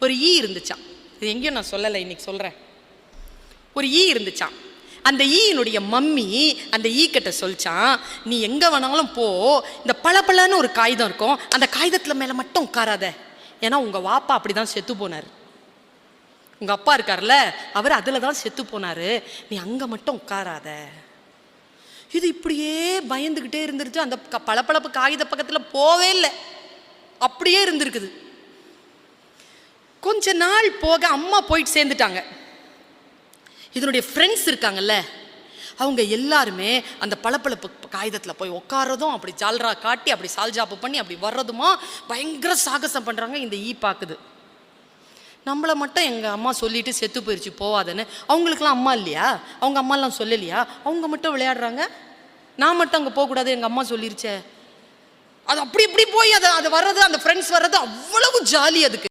ஒரு ஈ இருந்துச்சான். இது எங்கேயும் நான் சொல்லலை, இன்னைக்கு சொல்கிறேன். ஒரு ஈ இருந்துச்சான். அந்த ஈயினுடைய மம்மி அந்த ஈ கிட்ட சொல்லிச்சான், நீ எங்கே வேணாலும் போ, இந்த பளபளன்னு ஒரு காகிதம் இருக்கும், அந்த காகிதத்தில் மேலே மட்டும் உட்காராத. ஏன்னா உங்கள் வாப்பா அப்படி தான் செத்து போனார், உங்கள் அப்பா இருக்கார்ல அவர் அதில் தான் செத்து போனார், நீ அங்கே மட்டும் உட்காராத. இது இப்படியே பயந்துக்கிட்டே இருந்துருச்சு. அந்த பளபளப்பு காகித பக்கத்தில் போவே இல்லை, அப்படியே இருந்திருக்குது. கொஞ்ச நாள் போக அம்மா போயிட்டு சேர்ந்துட்டாங்க. இதனுடைய ஃப்ரெண்ட்ஸ் இருக்காங்கல்ல, அவங்க எல்லாருமே அந்த பளபளப்பு காகிதத்தில் போய் உட்காரதும், அப்படி ஜால்ரா காட்டி அப்படி சால்ஜாப்பு பண்ணி அப்படி வர்றதுமா பயங்கர சாகசம் பண்ணுறாங்க. இந்த ஈ பார்க்குது, நம்மளை மட்டும் எங்கள் அம்மா சொல்லிட்டு செத்து போயிடுச்சு போவாதுன்னு. அவங்களுக்குலாம் அம்மா இல்லையா, அவங்க அம்மாலாம் சொல்லலையா, அவங்க மட்டும் விளையாடுறாங்க, நான் மட்டும் அங்கே போகக்கூடாது, எங்கள் அம்மா சொல்லிருச்சே. அது அப்படி இப்படி போய் அது வர்றது, அந்த ஃப்ரெண்ட்ஸ் வர்றது அவ்வளவு ஜாலி அதுக்கு.